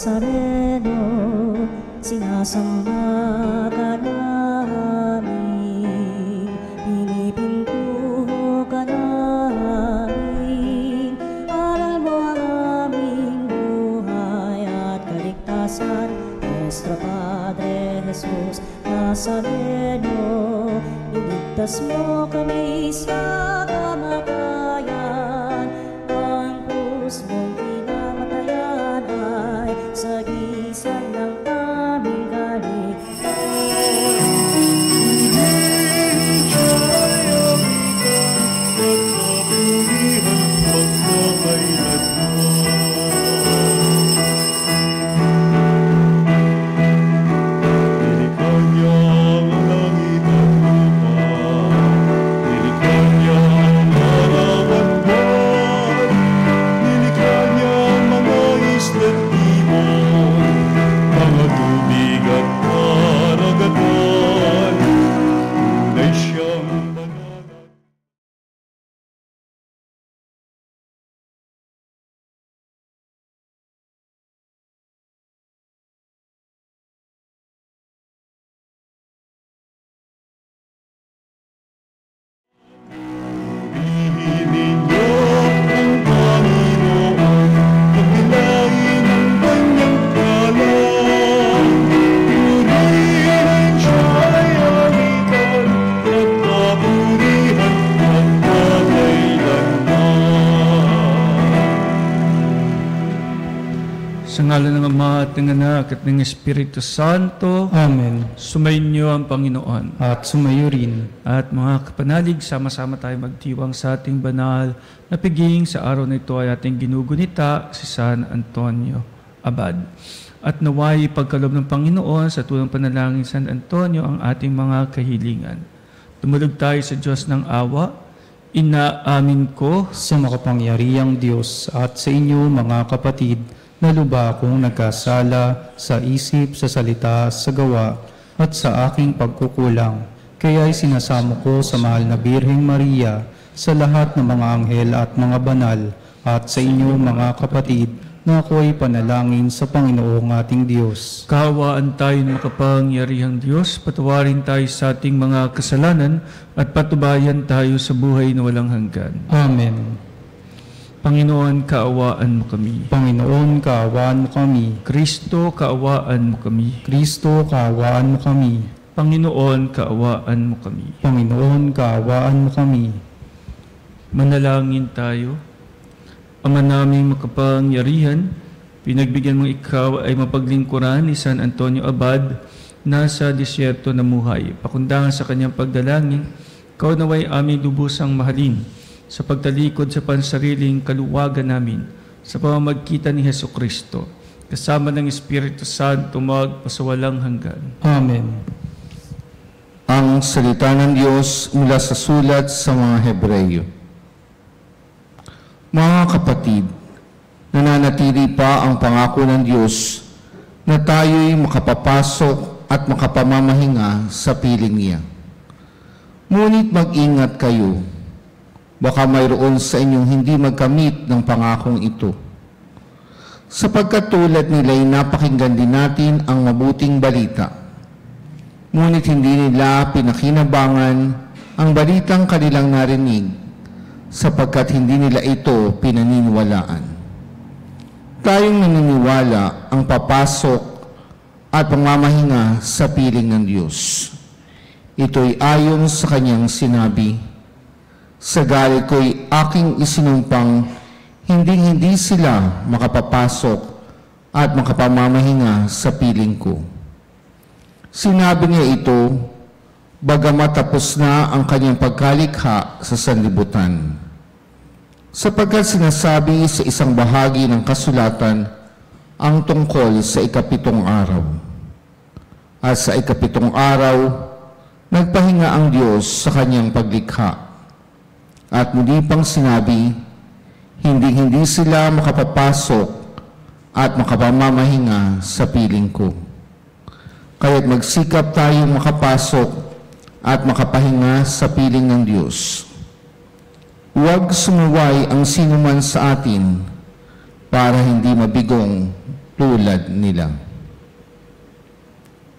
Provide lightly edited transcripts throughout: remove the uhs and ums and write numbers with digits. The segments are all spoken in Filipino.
Nazareno, sinasamba ka namin, pinipinto ka namin, aral mo ang aming buhay at kaligtasan. Nuestro Padre Jesus Nazareno, iligtas mo kami sa kamatayan, ang krus mong pinamatayan ay sagisag ng aming Sa ngalan ng Ama at ng Anak at ng Espiritu Santo. Amen. Sumainyo ang Panginoon. At sumayo rin. At mga kapanalig, sama-sama tayo magdiwang sa ating banal na piging sa araw na ito ay ating ginugunita si San Antonio Abad. At naway pagkalob ng Panginoon sa tunang panalangin San Antonio ang ating mga kahilingan. Tumulog tayo sa Diyos ng awa. Inaamin ko sa makapangyarihang Diyos at sa inyo mga kapatid, na luba akong nagkasala sa isip, sa salita, sa gawa, at sa aking pagkukulang. Kaya'y sinasamo ko sa mahal na Birheng Maria, sa lahat ng mga anghel at mga banal, at sa inyo mga kapatid, na ako'y panalangin sa Panginoong ating Diyos. Kaawaan tayo ng makapangyarihang Diyos, patawarin tayo sa ating mga kasalanan, at patubayan tayo sa buhay na walang hanggan. Amen. Panginoon, kaawaan mo kami. Panginoon, kaawaan mo kami. Kristo, kaawaan mo kami. Kristo, kaawaan mo kami. Panginoon, kaawaan mo kami. Panginoon, kaawaan mo kami. Manalangin tayo. Ama naming makapangyarihan, pinagbigyan mong ikaw ay mapaglingkuran ni San Antonio Abad na sa disyerto na muhay. Pakundangan sa kanyang pagdalangin, ikaw naway aming lubusang mahalin sa pagtalikod sa pansariling kaluwagan namin sa pamamagitan ni Jesucristo, kasama ng Espiritu Santo magpasawalang hanggan. Amen. Ang salita ng Diyos mula sa sulat sa mga Hebreyo. Mga kapatid, nananatili pa ang pangako ng Diyos na tayo'y makapapasok at makapamamahinga sa piling niya. Ngunit mag-ingat kayo. Baka mayroon sa inyong hindi magkamit ng pangakong ito. Sapagkat tulad nila'y napakinggan din natin ang mabuting balita. Ngunit hindi nila pinakinabangan ang balitang kanilang narinig, sapagkat hindi nila ito pinaniniwalaan. Tayong naniniwala ang papasok at pamamahinga sa piling ng Diyos. Ito'y ayon sa kanyang sinabi, sa galit ko'y aking isinumpang, hindi sila makapapasok at makapamamahinga sa piling ko. Sinabi niya ito, bagamat tapos na ang kanyang pagkalikha sa sanlibutan. Sapagkat sinasabi sa isang bahagi ng kasulatan ang tungkol sa ikapitong araw. At sa ikapitong araw, nagpahinga ang Diyos sa kanyang paglikha. At muli pang sinabi, hindi sila makapapasok at makapamamahinga sa piling ko. Kaya't magsikap tayong makapasok at makapahinga sa piling ng Diyos. Huwag sumuway ang sinuman sa atin para hindi mabigong tulad nila.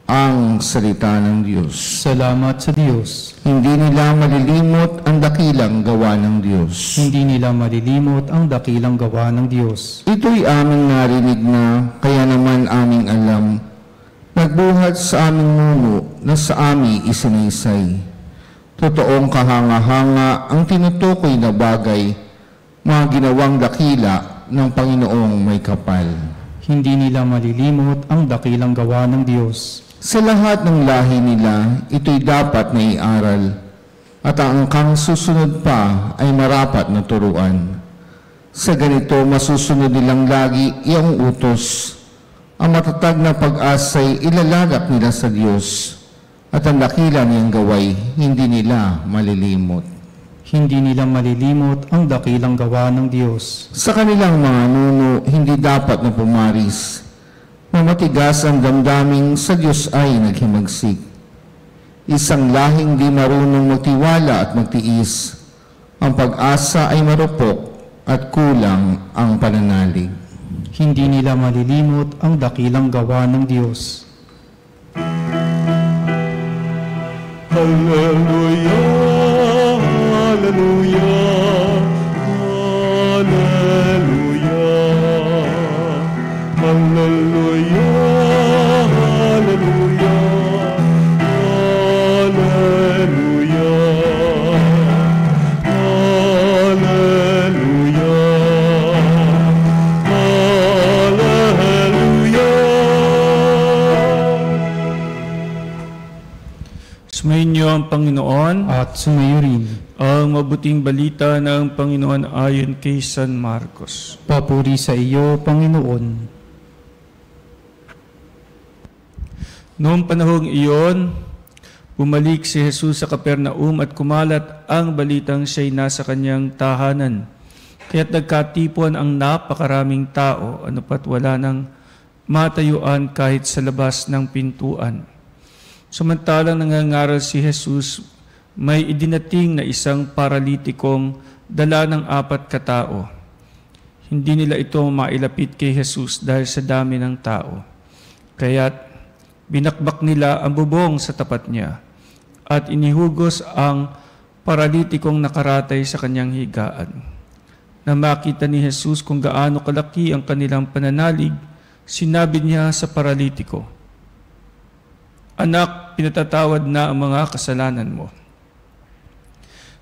Ang salita ng Diyos. Salamat sa Diyos. Hindi nila malilimot ang dakilang gawa ng Diyos. Hindi nila malilimot ang dakilang gawa ng Diyos. Ito'y aming narinig na, kaya naman aming alam, nagbuhat sa aming nuno na sa amin isinaysay. Totoong kahanga-hanga ang tinutukoy na bagay, mga ginawang dakila ng Panginoong may kapal. Hindi nila malilimot ang dakilang gawa ng Diyos. Sa lahat ng lahi nila, ito'y dapat na iaral, at ang angkang susunod pa ay marapat na turuan. Sa ganito, masusunod nilang lagi iyang utos. Ang matatag na pag-asa'y ilalagak nila sa Diyos, at ang dakila niyang gaway, hindi nila malilimot. Hindi nila malilimot ang dakilang gawa ng Diyos. Sa kanilang mga nuno, hindi dapat na pumaris, na matigas ang damdaming sa Diyos ay naghimagsik. Isang lahing di marunong magtiwala at magtiis. Ang pag-asa ay marupok at kulang ang pananalig. Hindi nila malilimot ang dakilang gawa ng Diyos. Hallelujah, hallelujah, hallelujah, hallelujah, hallelujah, hallelujah, hallelujah. Sumayin niyo ang Panginoon At sumayo rin. ang mabuting balita ng Panginoon ayon kay San Marcos. Papuri sa iyo, Panginoon. Noong panahong iyon, bumalik si Jesus sa Capernaum at kumalat ang balitang siya'y nasa kanyang tahanan. Kaya't nagkatipuan ang napakaraming tao, ano pat wala nang matayuan kahit sa labas ng pintuan. Samantalang nangangaral si Jesus, may idinating na isang paralitikong dala ng 4 katao. Hindi nila ito mailapit kay Jesus dahil sa dami ng tao. Kaya't binakbak nila ang bubong sa tapat niya at inihugos ang paralitikong nakaratay sa kanyang higaan. Na makita ni Jesus kung gaano kalaki ang kanilang pananalig, sinabi niya sa paralitiko, "Anak, pinatatawad na ang mga kasalanan mo."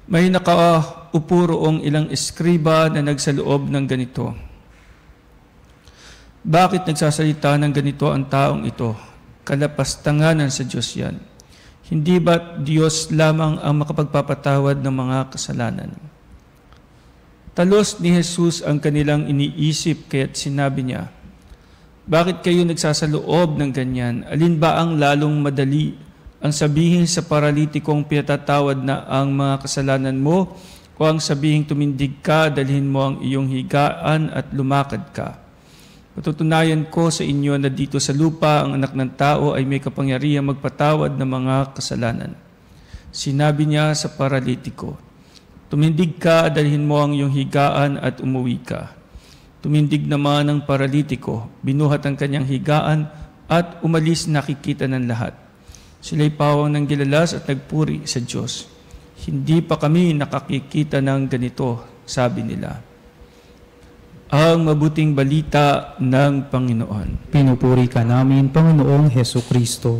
May nakaupo roong ilang eskriba na nagsaloob ng ganito, "Bakit nagsasalita ng ganito ang taong ito? Kalapastanganan sa Diyos yan. Hindi ba Diyos lamang ang makapagpapatawad ng mga kasalanan?" Talos ni Jesus ang kanilang iniisip kaya't sinabi niya, "Bakit kayo nagsasaloob ng ganyan? Alin ba ang lalong madali? Ang sabihin sa paralitikong pinatatawad na ang mga kasalanan mo, o ang sabihin tumindig ka, dalhin mo ang iyong higaan at lumakad ka? Patutunayan ko sa inyo na dito sa lupa ang anak ng tao ay may kapangyarihan magpatawad ng mga kasalanan." Sinabi niya sa paralitiko, "Tumindig ka, dalhin mo ang iyong higaan at umuwi ka." Tumindig naman ang paralitiko, binuhat ang kanyang higaan at umalis, nakikita ng lahat. Sila'y pawang ng gilalas at nagpuri sa Diyos. "Hindi pa kami nakakikita ng ganito," sabi nila. Ang mabuting balita ng Panginoon. Pinupuri ka namin, Panginoong Hesukristo.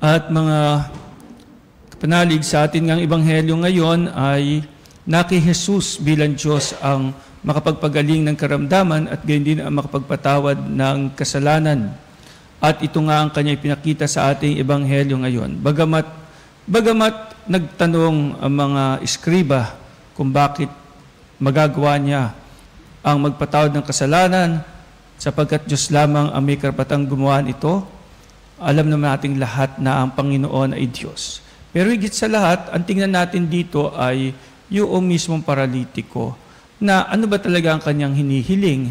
At mga kapanalig sa atin ngang ebanghelyo ngayon ay naki Jesus bilang Diyos ang makapagpagaling ng karamdaman at gayon din ang makapagpatawad ng kasalanan. At ito nga ang kanya ipinakita sa ating ebanghelyo ngayon. Bagamat nagtanong ang mga eskriba kung bakit magagawa niya ang magpatawad ng kasalanan sapagkat Diyos lamang ang may karapatang gumawa nito, alam naman nating lahat na ang Panginoon ay Diyos. Pero higit sa lahat, ang tingnan natin dito ay yung mismong paralitiko na ano ba talaga ang kanyang hinihiling.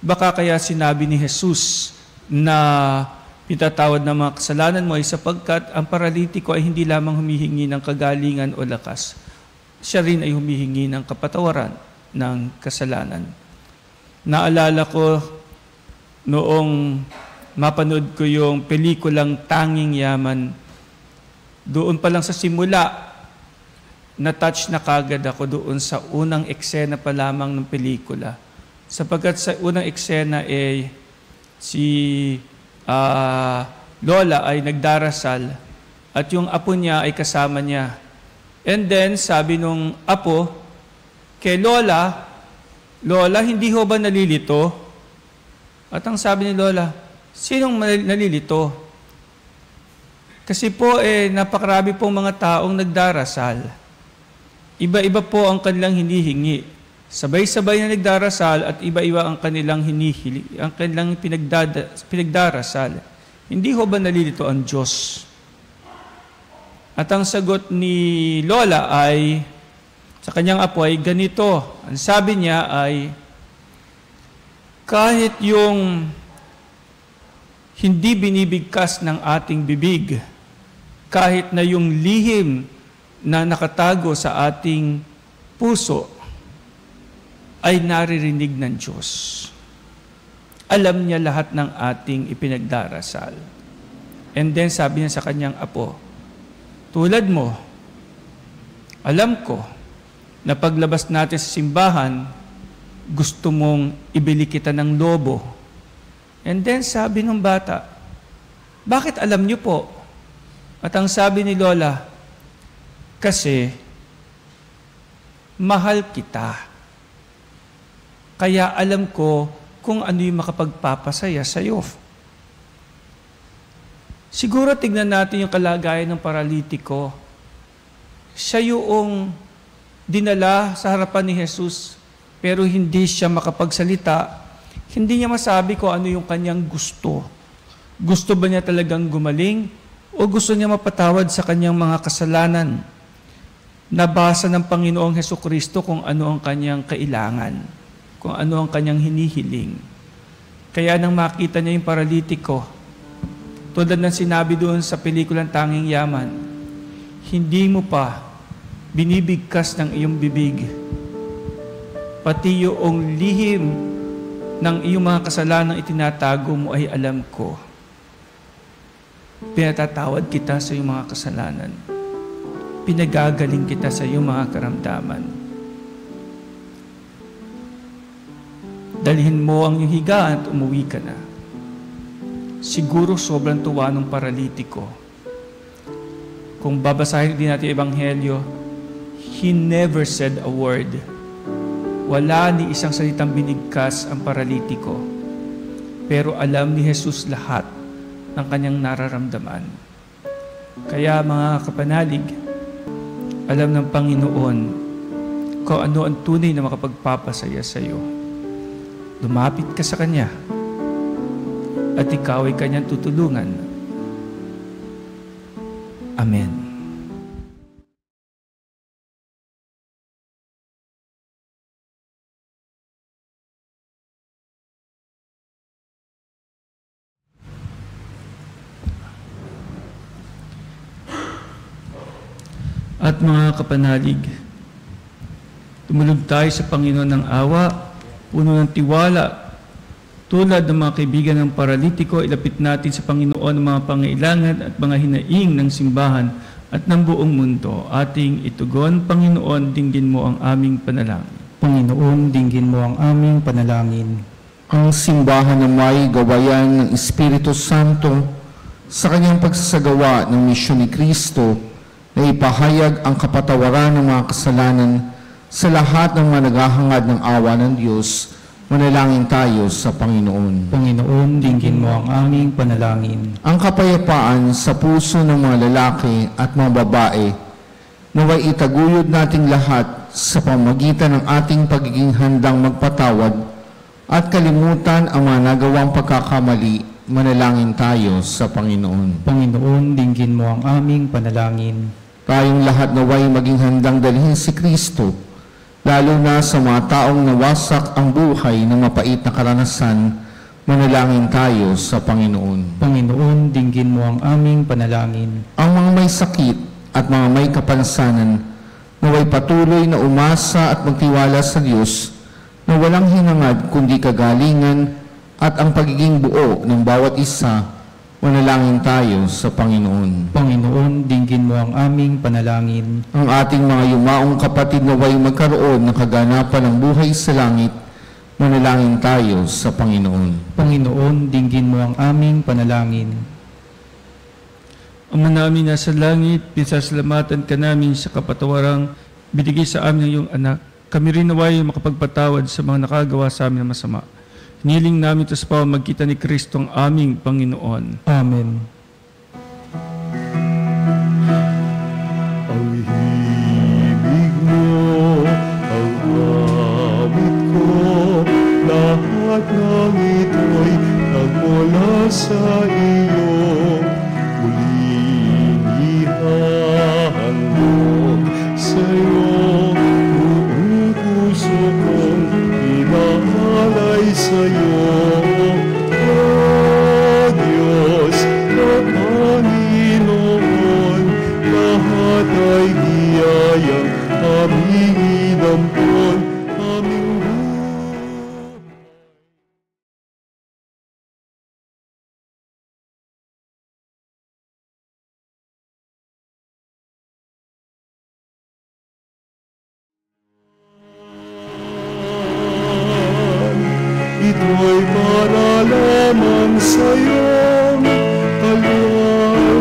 Baka kaya sinabi ni Jesus na pinatawad ng mga kasalanan mo ay sapagkat ang paralitiko ay hindi lamang humihingi ng kagalingan o lakas. Siya rin ay humihingi ng kapatawaran ng kasalanan. Naalala ko noong mapanood ko yung pelikulang Tanging Yaman. Doon pa lang sa simula, na-touch na kagad ako doon sa unang eksena pa lamang ng pelikula. Sapagkat sa unang eksena si Lola ay nagdarasal at yung apo niya ay kasama niya. And then sabi nung apo kay Lola, Lola, hindi ho ba nalilito? At ang sabi ni Lola, sinong nalilito? Kasi po napakarami pong mga taong nagdarasal. Iba-iba po ang kanilang hinihingi. Sabay-sabay na nagdarasal at iba-iba ang kanilang hinihili, ang kanilang pinagdarasal. Hindi ho ba nalilito ang Diyos? At ang sagot ni Lola ay, sa kanyang apo ay ganito. Ang sabi niya ay, kahit yung hindi binibigkas ng ating bibig, kahit na yung lihim na nakatago sa ating puso, ay naririnig ng Diyos. Alam niya lahat ng ating ipinagdarasal. And then sabi niya sa kanyang apo, tulad mo, alam ko na paglabas natin sa simbahan, gusto mong ibili kita ng lobo. And then sabi ng bata, bakit alam niyo po? At ang sabi ni Lola, kasi mahal kita. Kaya alam ko kung ano yung makapagpapasaya sa iyo. Siguro tignan natin yung kalagayan ng paralitiko. Siya yung dinala sa harapan ni Jesus, pero hindi siya makapagsalita. Hindi niya masabi kung ano yung kanyang gusto. Gusto ba niya talagang gumaling o gusto niya mapatawad sa kanyang mga kasalanan? Nabasa ng Panginoong Hesukristo kung ano ang kanyang kailangan, kung ano ang kanyang hinihiling. Kaya nang makita niya yung paralitiko, tulad ng sinabi doon sa pelikulang Tanging Yaman, hindi mo pa binibigkas ng iyong bibig, pati yung lihim ng iyong mga kasalanan itinatago mo ay alam ko. Pinatatawad kita sa iyong mga kasalanan. Pinagagaling kita sa iyong mga karamdaman. Dalhin mo ang iyong higaan at umuwi ka na. Siguro sobrang tuwa ng paralitiko. Kung babasahin din natin Ebanghelyo, he never said a word. Wala ni isang salitang binigkas ang paralitiko. Pero alam ni Jesus lahat ng kanyang nararamdaman. Kaya mga kapanalig, alam ng Panginoon kung ano ang tunay na makapagpapasaya sa iyo. Lumapit ka sa Kanya at ikaw ay Kanyang tutulungan. Amen. At mga kapanalig, tumulog tayo sa Panginoon ng awa, puno ng tiwala. Tulad ng mga kaibigan ng paralitiko, ilapit natin sa Panginoon ang mga pangailangan at mga hinaing ng simbahan at ng buong mundo. Ating itugon, Panginoon, dinggin mo ang aming panalangin. Panginoon, dinggin mo ang aming panalangin. Ang simbahan na may gawayan ng Espiritu Santo sa kanyang pagsasagawa ng misyon ni Kristo na ipahayag ang kapatawaran ng mga kasalanan sa lahat ng mga naghahangad ng awa ng Diyos. Manalangin tayo sa Panginoon. Panginoon, dinggin mo ang aming panalangin. Ang kapayapaan sa puso ng mga lalaki at mga babae, naway itaguyod nating lahat sa pamagitan ng ating pagiging handang magpatawad at kalimutan ang mga nagawang pagkakamali. Manalangin tayo sa Panginoon. Panginoon, dinggin mo ang aming panalangin. Tayong lahat naway maging handang dalhin si Kristo, lalo na sa mga taong nawasak ang buhay ng mapait na karanasan. Manalangin tayo sa Panginoon. Panginoon, dinggin mo ang aming panalangin. Ang mga may sakit at mga may kapansanan, naway patuloy na umasa at magtiwala sa Diyos, na walang hinangad kundi kagalingan at ang pagiging buo ng bawat isa, manalangin tayo sa Panginoon. Panginoon, dinggin mo ang aming panalangin. Ang ating mga yumaong kapatid na way magkaroon ng kaganapan ng buhay sa langit, manalangin tayo sa Panginoon. Panginoon, dinggin mo ang aming panalangin. Ama namin nasa langit, pinasasalamatan ka namin sa kapatawarang binigay sa amin ng iyong anak. Kami rin naway makapagpatawad sa mga nakagawa sa amin na masama. Hiniling namin ito sa pamamagitan ni Kristo ang aming Panginoon. Amen. Ang himig mo, ang awit ko, lahat ng ito'y nagmula sa iyo. Muling ihahandog sa iyo, buong puso kong inahalay sa iyo. O Diyos na Panginoon, lahat ay biyayang aming inampon, aming buhay. Ito'y para lamang sa iyong kalwalhatian.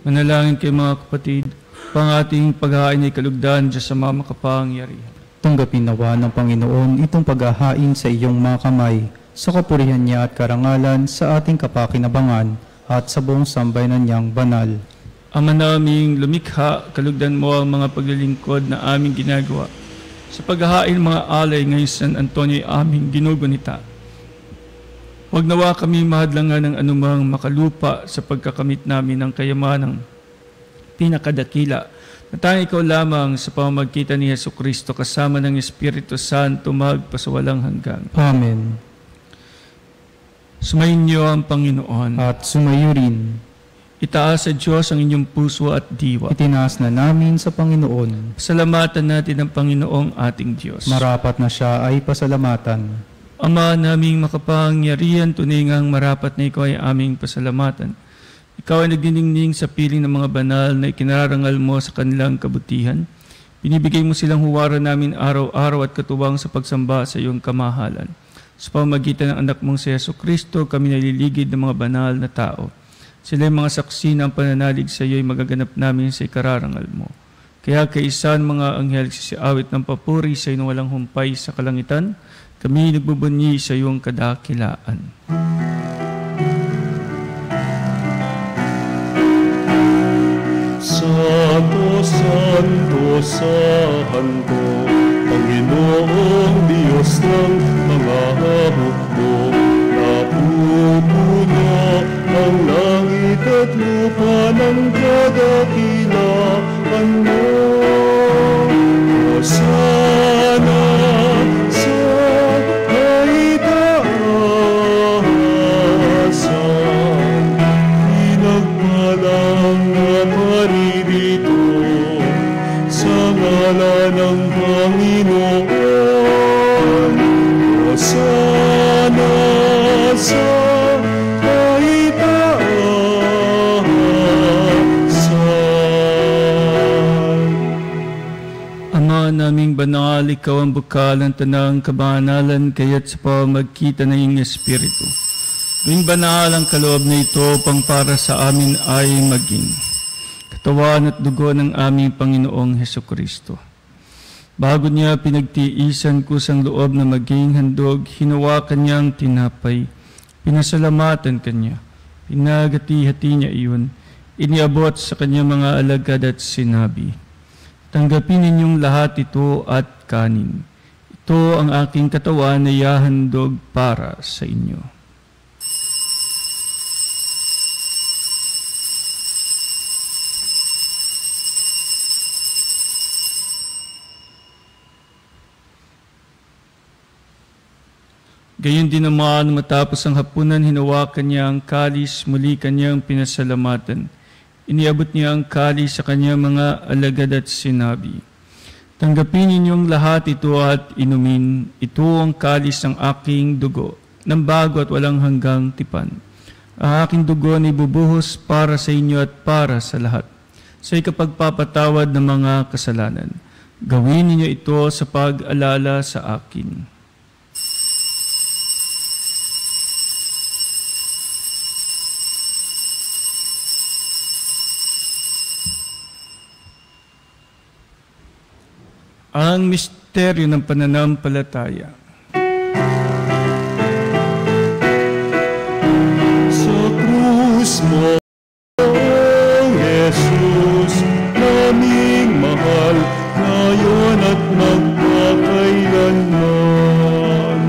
Manalangin kayo mga kapatid, pang ating paghahain ay kalugdan Diyos sa mga makapangyarihan. Tanggapin nawa ng Panginoon itong paghahain sa iyong mga kamay, sa kapurihan niya at karangalan sa ating kapakinabangan at sa buong sambayanan niyang banal. Ama naming lumikha, kalugdan mo ang mga paglilingkod na aming ginagawa. Sa paghahain mga alay ngayon San Antonio ay aming ginugunita. Huwag nawa kami mahadlangan ng anumang makalupa sa pagkakamit namin ng kayamanang pinakadakila. Na tanging ikaw lamang sa pamamagitan ni Jesucristo kasama ng Espiritu Santo magpasawalang hanggan. Amen. Sumayin niyo ang Panginoon. At sumayo rin. Itaas sa Diyos ang inyong puso at diwa. Itinaas na namin sa Panginoon. Pasalamatan natin ang Panginoong ating Diyos. Marapat na siya ay pasalamatan. Ama naming makapangyarihan, tunay ngang marapat na ikaw ay aming pasalamatan. Ikaw ay nagdiningning sa piling ng mga banal na ikinarangal mo sa kanilang kabutihan. Binibigay mo silang huwaran namin araw-araw at katuwang sa pagsamba sa iyong kamahalan. Sa pamamagitan ng anak mong si Jesucristo, kami naliligid ng mga banal na tao. Sila yung mga saksi ng pananalig sa iyo ay magaganap namin sa ikararangal mo. Kaya kaysa mga anghel sisiawit ng papuri sa iyong walang humpay sa kalangitan, kami nagbubunyi sa iyong kadakilaan. Santo, Santo, Santo, Panginoong Diyos ng mga hukbo, napupuno ang langit at lupa ng kadakilaan mo. Hosana sa kaitaasan, pinagpalang na paririto sa ngalan ng Panginoon. Hosana sa Ama naming banal, ikaw ang bukal ng tanang kabanalan, kaya't sa pamamagitan ng iyong Espiritu. Tuwing banal ang kaloob na ito, pang para sa amin ay maging katawan at dugo ng aming Panginoong Hesukristo. Bago niya pinagtiisan kusang loob na maging handog, hinawakan niya ang tinapay, pinasalamatan kanya, pinagati-hati niya iyon, iniabot sa kanya mga alagad at sinabi, tanggapin ninyong lahat ito at kanin. Ito ang aking katawan na ihahandog para sa inyo. Gayon din naman, matapos ang hapunan, hinawakan niya ang kalis, muli kanyang pinasalamatan. iniabot niya ang kalis sa kanyang mga alagad at sinabi, "Tanggapin ninyong lahat ito at inumin. Ito ang kalis ng aking dugo, ng bago at walang hanggang tipan. Ang aking dugo ay bubuhos para sa inyo at para sa lahat, sa ikapagpapatawad ng mga kasalanan. Gawin ninyo ito sa pag-alala sa akin." Ang misteryo ng pananampalataya. Sa krus mo, Jesus, naming mahal, ngayon at magpakailanman.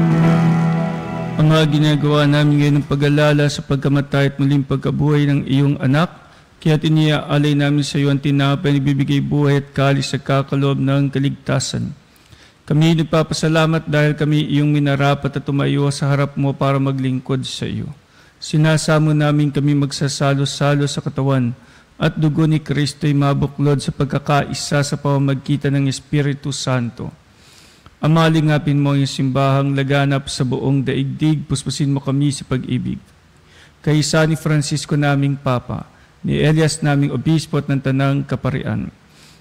Ang mga ginagawa namin ngayon ng pag-alala sa pagkamatay at muling pagkabuhay ng iyong anak, kaya't iniaalay namin sa iyo ang tinapay na nagbibigay buhay at kalis sa kakaloob ng kaligtasan. Kami nagpapasalamat dahil kami iyong minarapat at tumayo sa harap mo para maglingkod sa iyo. Sinasamo namin kami magsasalo-salo sa katawan at dugo ni Kristo ay mabuklod sa pagkakaisa sa pamamagitan ng Espiritu Santo. Amalingapin mo ang simbahang laganap sa buong daigdig, puspusin mo kami sa pag-ibig. Kaisa ni Francisco naming Papa, ni Elias naming Obispo at ng Tanang Kaparian.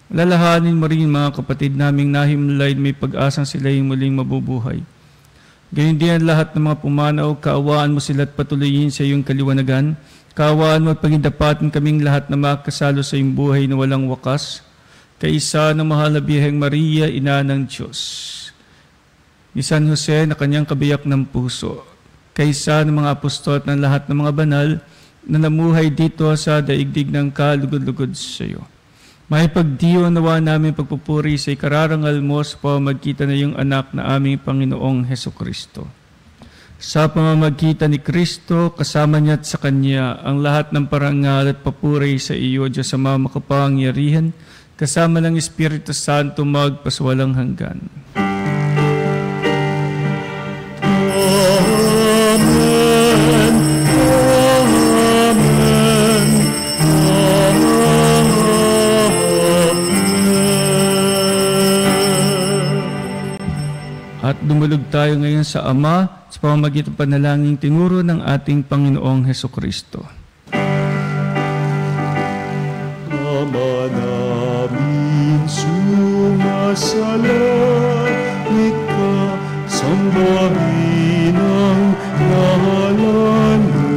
Lalahanin mo rin mga kapatid naming nahimlay may pag-asang sila yung muling mabubuhay. Ganyan din ang lahat ng mga pumanaw, kaawaan mo sila at patuloyin sa iyong kaliwanagan. Kaawaan mo at pagindapatin kaming lahat na makasalo sa iyong buhay na walang wakas. Kaisa ng mahal na Biheng Maria, Ina ng Diyos. Ni San Jose na kanyang kabiyak ng puso. Kaisa ng mga apostol at ng lahat ng mga banal na namuhay dito sa daigdig ng kalugod-lugod sa iyo. May pagdiyo nawa namin pagpupuri sa ikararangal mo sa pamamagitan ng iyong anak na aming Panginoong Hesukristo. Sa pamamagitan ni Kristo, kasama niya at sa Kanya, ang lahat ng parangal at papuri sa iyo, Diyos Ama makapangyarihan, kasama ng Espiritu Santo magpaswalang hanggan. At dumulog tayo ngayon sa Ama sa pamamagitan ng panalangin tinuro ng ating Panginoong Hesukristo. Ama namin sumasalangit ka, sambahin ang ngalan mo.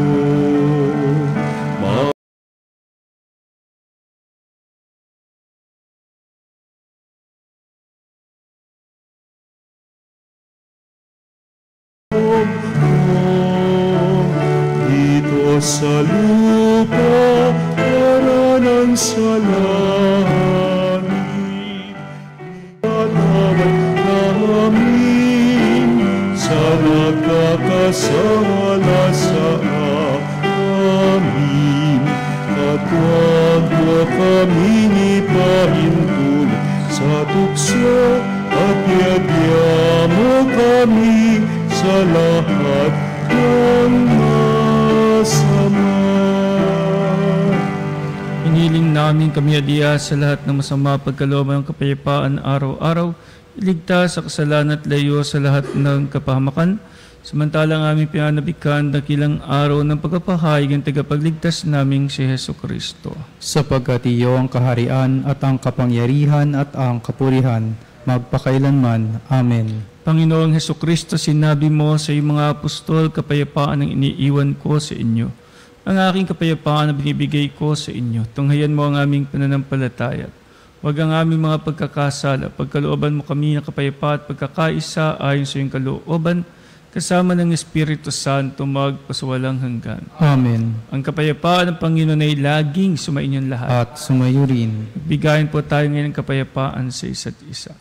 Dito sa lupa, para ng sa langit, patawad namin sa nagkakasala sa amin. At huwag mo kaming ipahintulot sa tukso, at yagya mo kami sa lahat ng masama. Hiniling namin kami adiya sa lahat ng masama pagkalooban ng kapayapaan araw-araw, iligtas sa kasalanan at layo sa lahat ng kapahamakan, samantalang aming pinanabikan dakilang araw ng pagpapahayag ng tagapagligtas naming si Hesukristo. Sapagkat iyo ang kaharian at ang kapangyarihan at ang kapurihan, magpakailanman. Amen. Panginoong Hesukristo, sinabi mo sa iyong mga apostol, kapayapaan ang iniiwan ko sa inyo. Ang aking kapayapaan na binibigay ko sa inyo. Tunghayan mo ang aming pananampalataya. Huwag ang aming mga pagkakasala. Pagkalooban mo kami ng kapayapaan at pagkakaisa ayon sa iyong kalooban, kasama ng Espiritu Santo magpasawalang hanggan. Amen. Ang kapayapaan ng Panginoon ay laging sumainyong lahat. At sumayo rin. Bigayin po tayo ngayon ng kapayapaan sa isa't isa.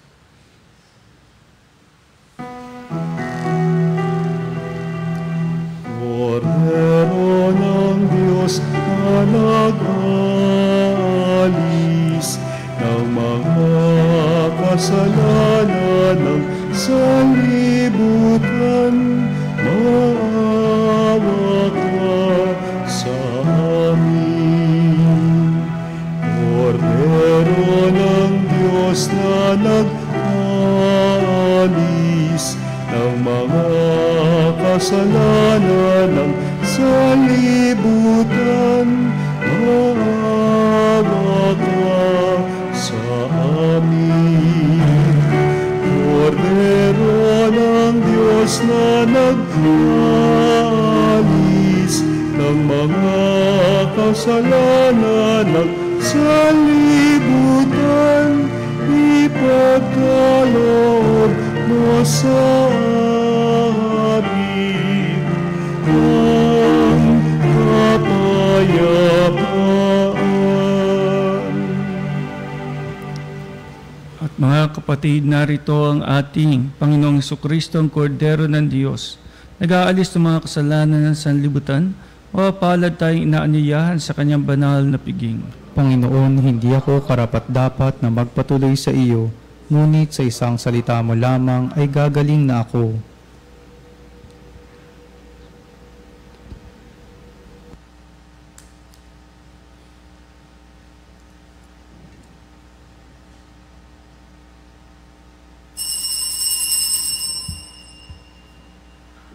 Kordero ng Diyos na nag-alis ng mga kasalanan ng sanlibutan, maawa ka sa amin. Diyos na nag-alis ng mga kasalanan ng sanlibutan. Maawa ka sa amin. Kordero ng Diyos na nag-alis ng mga kasalanan ng sanlibutan, ipagkaloob mo sa amin ang kapayapaan. At mga kapatid, narito ang ating Panginoong Hesukristo, ang Kordero ng Diyos, nag-aalis ng mga kasalanan ng sanlibutan. Mapapalad tayong inaanyayahan sa kanyang banal na piging. Panginoon, hindi ako karapat-dapat na magpatuloy sa iyo, ngunit sa isang salita mo lamang ay gagaling na ako.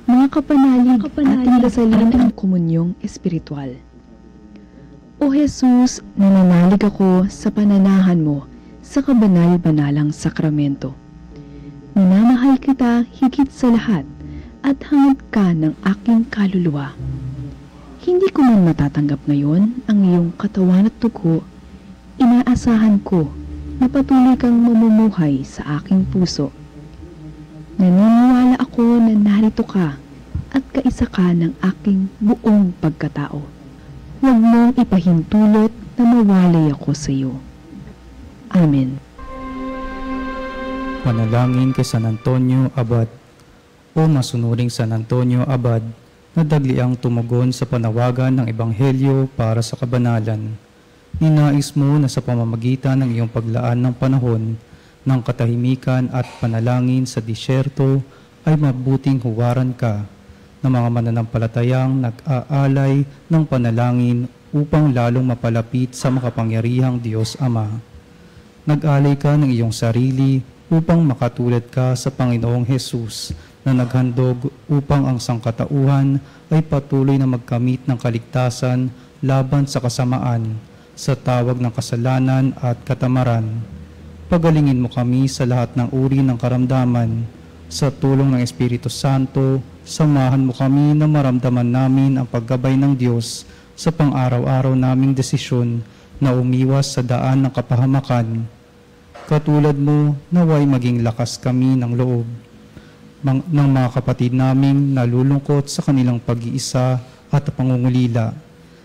Mga kapanalig, ating dasalin ang komunyong espiritual. O Jesus, nananalig ako sa pananahan mo sa kabanal-banalang sakramento. Minamahal kita higit sa lahat at hangad ka ng aking kaluluwa. Hindi ko man matatanggap ngayon ang iyong katawan at dugo, inaasahan ko na patuloy kang mamumuhay sa aking puso. Naniniwala ako na narito ka at kaisa ka ng aking buong pagkatao. Huwag mong ipahintulot na mawalay ako sa iyo. Amen. Panalangin kay San Antonio Abad. O masunuring San Antonio Abad, na dagliang tumugon sa panawagan ng Ebanghelyo para sa kabanalan. Ninais mo na sa pamamagitan ng iyong paglaan ng panahon ng katahimikan at panalangin sa disyerto ay mabuting huwaran ka ng mga mananampalatayang nag-aalay ng panalangin upang lalong mapalapit sa makapangyarihang Diyos Ama. Nag-alay ka ng iyong sarili upang makatulad ka sa Panginoong Hesus na naghandog upang ang sangkatauhan ay patuloy na magkamit ng kaligtasan laban sa kasamaan, sa tawag ng kasalanan at katamaran. Pagalingin mo kami sa lahat ng uri ng karamdaman. Sa tulong ng Espiritu Santo, samahan mo kami na maramdaman namin ang paggabay ng Diyos sa pang-araw-araw naming desisyon na umiwas sa daan ng kapahamakan. Katulad mo, naway maging lakas kami ng loob ng mga kapatid naming nalulungkot sa kanilang pag-iisa at pangungulila.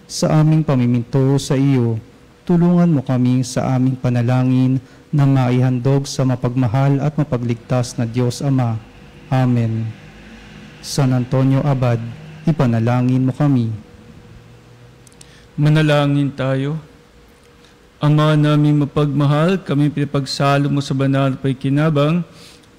Sa aming pamiminto sa iyo, tulungan mo kami sa aming panalangin na maihandog sa mapagmahal at mapagligtas na Diyos Ama. Amen. San Antonio Abad, ipanalangin mo kami. Manalangin tayo. Ama naming mapagmahal, kami pinapagsalo mo sa banal na pagkinabang,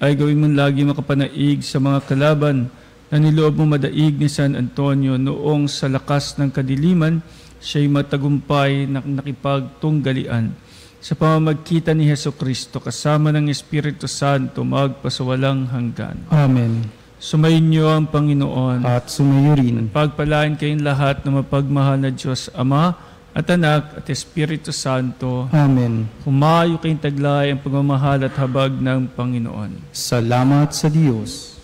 ay gawin mo lagi makapanaig sa mga kalaban na niloob mo madaig ni San Antonio noong sa lakas ng kadiliman, siya'y matagumpay na nakipagtunggalian. Sa pamamagitan ni Hesukristo, kasama ng Espiritu Santo, magpasawalang hanggan. Amen. Sumainyo ang Panginoon. At sumayo rin. Pagpalain kayong lahat ng mapagmahal na Diyos Ama at Anak at Espiritu Santo. Amen. Humayo kayong taglay ang pagmamahal at habag ng Panginoon. Salamat sa Diyos.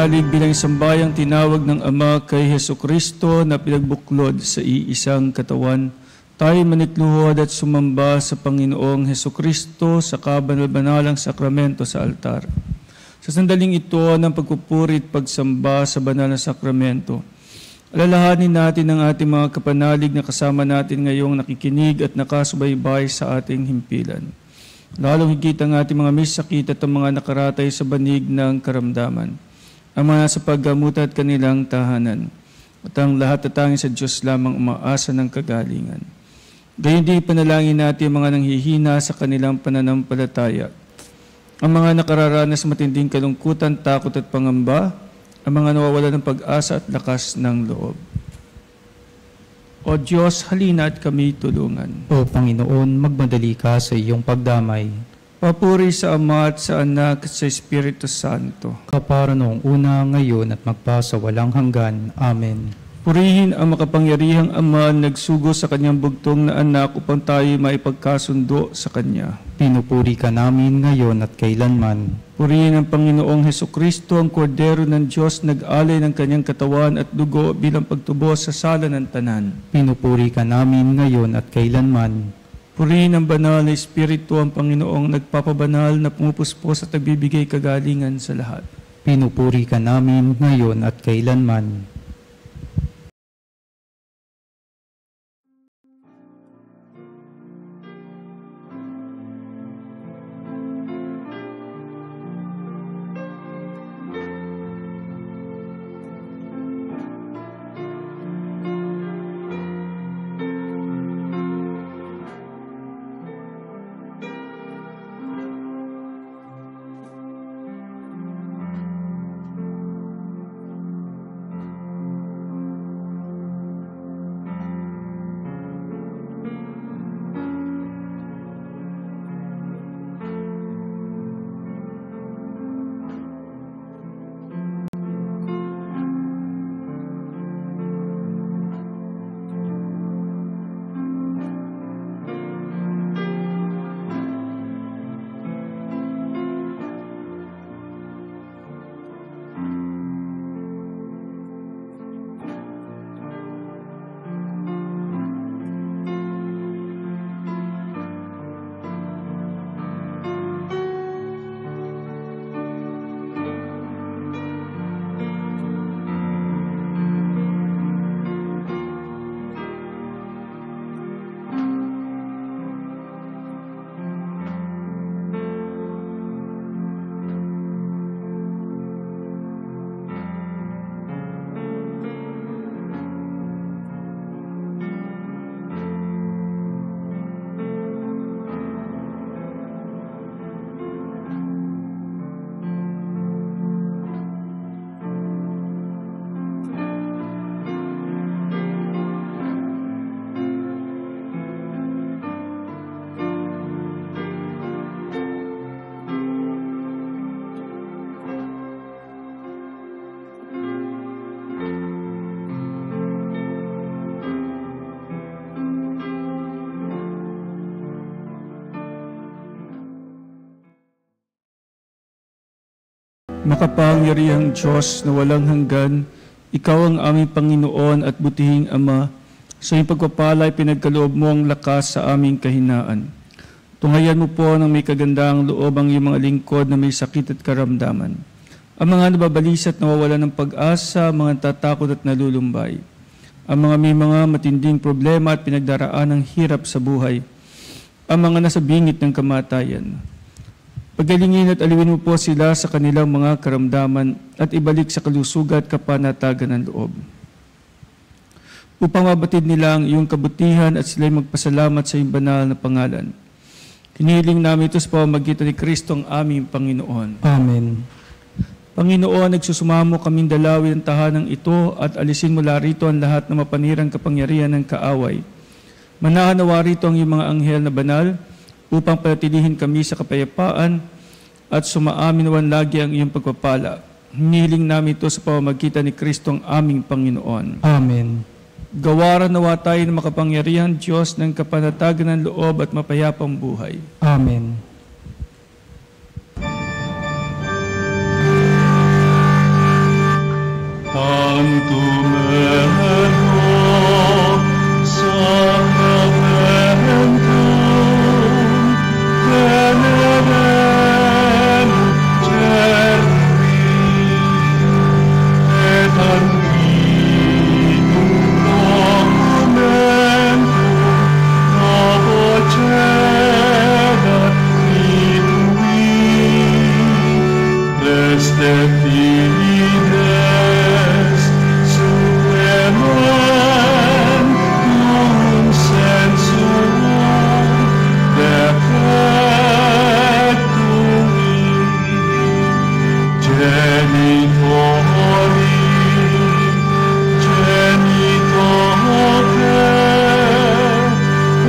panalig bilang isang bayang tinawag ng Ama kay Hesukristo na pinagbuklod sa iisang katawan, tayo manikluhod at sumamba sa Panginoong Hesukristo sa kabanal-banalang sakramento sa altar. Sa sandaling ito ng pagpupuri at pagsamba sa banal na sakramento, alalahanin natin ang ating mga kapanalig na kasama natin ngayong nakikinig at nakasubaybay sa ating himpilan. Lalong higit ang ating mga may sakit at ang mga nakaratay sa banig ng karamdaman, ang mga nasa paggamutan at kanilang tahanan, at ang lahat na tanging sa Diyos lamang umaasa ng kagalingan. Gayon din panalangin natin ang mga nanghihina sa kanilang pananampalataya, ang mga nakararanas sa matinding kalungkutan, takot at pangamba, ang mga nawawala ng pag-asa at lakas ng loob. O Diyos, halina at kami tulungan. O Panginoon, magmadali ka sa iyong pagdamay. Papuri sa Ama at sa Anak at sa Espiritu Santo. Kapara noong una, ngayon at magpa sa walang hanggan. Amen. Purihin ang makapangyarihang Ama na nagsugo sa kanyang bugtong na anak upang tayo maipagkasundo sa Kanya. Pinupuri ka namin ngayon at kailanman. Purihin ang Panginoong Hesukristo, ang Kordero ng Diyos, nag-alay ng kanyang katawan at dugo bilang pagtubos sa sala ng tanan. Pinupuri ka namin ngayon at kailanman. Purihin ang banal na Espiritu, ang Panginoong nagpapabanal na pumupuspos at nagbibigay kagalingan sa lahat. Pinupuri ka namin ngayon at kailanman. Makapangyarihang Diyos na walang hanggan, Ikaw ang aming Panginoon at butihing Ama. Sa iyong pagpapala ay pinagkaloob mo ang lakas sa aming kahinaan. Tunghayan mo po ng may kagandahang loob ang iyong mga lingkod na may sakit at karamdaman. Ang mga nababalisa at nawawalan ng pag-asa, mga tatakot at nalulumbay. Ang mga may mga matinding problema at pinagdaraan ng hirap sa buhay. Ang mga nasa bingit ng kamatayan. Pagalingin at aliwin mo po sila sa kanilang mga karamdaman at ibalik sa kalusugan at kapanatagan ng loob. Upang mabatid nila ang iyong kabutihan at sila'y magpasalamat sa iyong banal na pangalan. Hinihiling namin ito sa pamamagitan ni Kristo ang aming Panginoon. Amen. Panginoon, nagsusumamo kaming dalawin ang tahanang ito at alisin mula rito ang lahat ng mapanirang kapangyarihan ng kaaway. Manahanawa rito ang iyong mga anghel na banal upang panatilihin kami sa kapayapaan at sumaamin lagi ang iyong pagpapala. Hinihiling namin ito sa pamamagitan ni Kristo ang aming Panginoon. Amen. Gawaran nawa tayo ng makapangyarihan Diyos ng kapanatagan ng loob at mapayapang buhay. Amen. ang tumelo sa kabentum tenerem cervi et antitum documentum novocedat mitui Deste fides suemem cum sensum defectumi genitori genitoque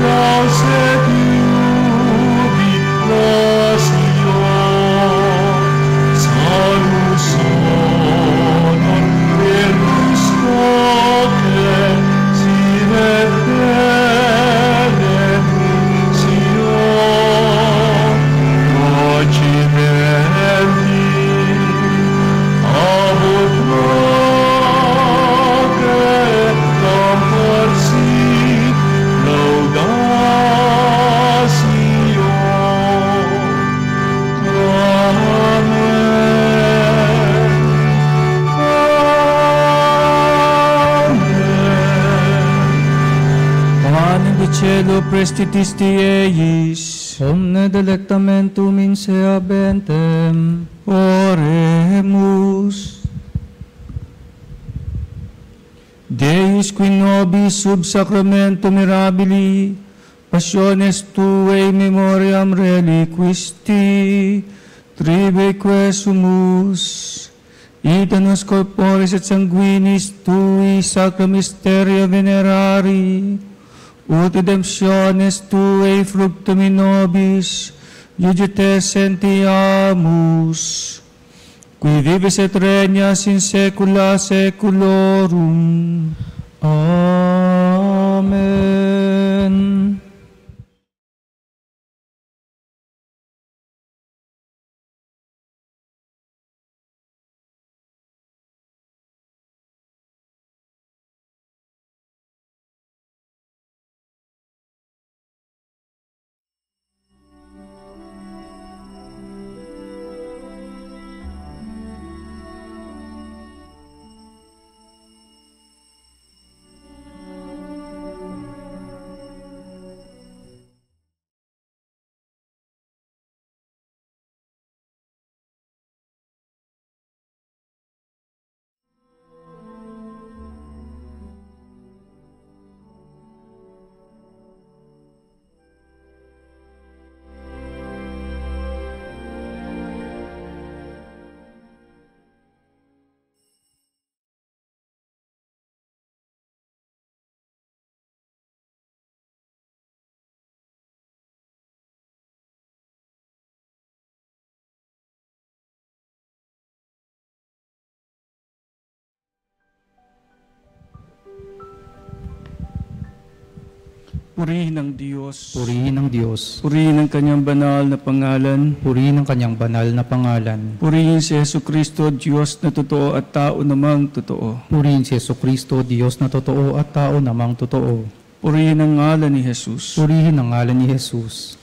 lauset iubi losio salus honor virtus coque sive benedictio occidenti abut loque comporsit laudatio Panem de cielo prestitisti eis, Omne delectamentum in se habentem, oremus. Deus qui nobis sub sacramento mirabili, passiones tuae memoriam reliquisti, tribeque sumus, ita nos corporis et sanguinis tui sacra mysteria venerari, ut redemptiones tuae fructum in nobis, iugite sentiamus, qui vives et regnas in saecula saeculorum. Amen. Purihin ang Diyos. Purihin ang Diyos. Purihin ang kanyang banal na pangalan. Purihin ang kanyang banal na pangalan. Purihin si Jesucristo, Diyos na totoo at tao namang totoo. Purihin si Jesucristo, Diyos na totoo at tao namang totoo. Purihin ang ngalan ni Jesus. Purihin ang ngalan ni Jesus.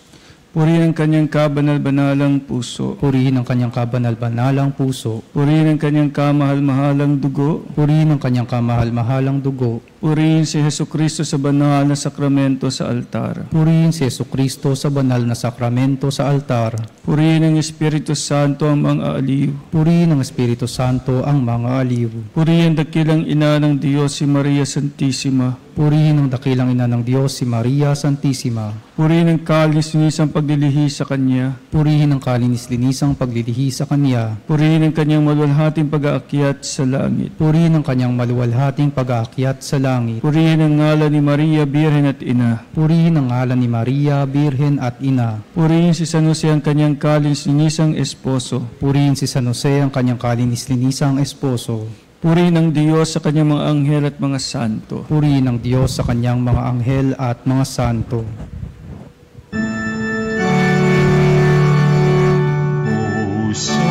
Purihin ang kanyang kabanal-banalang puso. Purihin ang kanyang kabanal-banalang puso. Purihin ang kanyang kamahal-mahalang dugo. Purihin ang kanyang kamahal-mahalang dugo. Purihin si Jesucristo sa banal na sakramento sa altar. Purihin si Jesucristo sa banal na sakramento sa altar. Purihin ang Espiritu Santo ang mga aliw. Purihin ang Espiritu Santo ang mga aliw. Purihin dakilang ina ng Diyos si Maria Santissima. Purihin ang dakilang ina ng Diyos si Maria Santissima. Purihin ang kalis-lisang paglilihi sa Kanya. Purihin ang kalinis-linisang paglilihi sa Kanya. Purihin ang Kanyang maluwalhating pag-aakyat sa langit. Purihin ang kanyang maluwalhating pag-aakyat sa langit. Purihin ang ngalan ni Maria, Birhen at Ina. Purihin ang ngalan ni Maria, Birhen at Ina. Purihin si San Jose ang kanyang kalis-linisang esposo. Purihin si San Jose ang kanyang kalinis-linisang esposo. Purihin ang Diyos sa kanyang mga anghel at mga santo. Purihin ang Diyos sa kanyang mga anghel at mga santo. O Sacramentus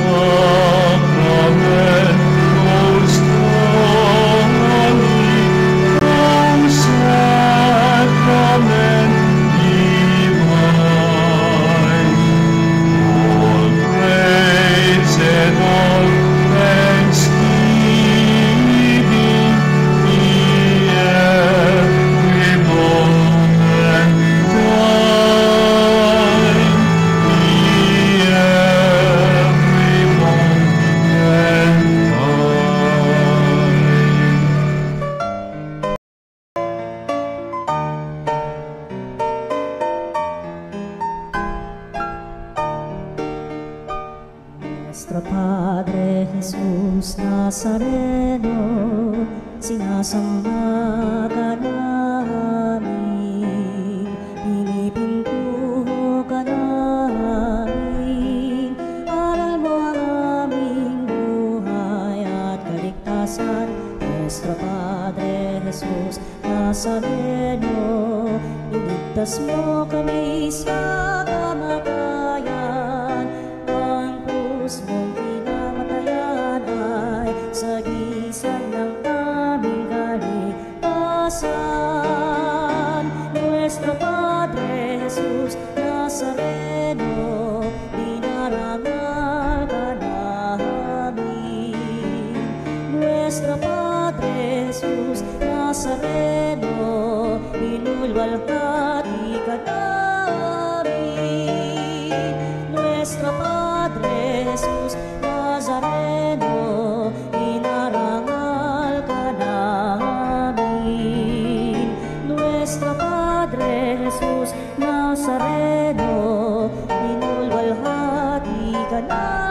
Nuestro Padre Jesus Nazareno, sinasamba ka namin, pinipintuho ka namin, aral mo ang aming buhay at kaligtasan. Nuestro Padre Jesus Nazareno, iligtas mo kami sa kamatayan. Ang krus mong pinamatayan ay sagisag ng aming kaligtasan. Nuestro Padre Jesus Nazareno, dinarangal ka namin. Nuestro Padre Jesus Nazareno, inulwalhati ka namin. Nuestro Padre Jesus Nazareno, inarangal ka namin. Nuestro Padre Jesus Nazareno, inulwalhati ka namin.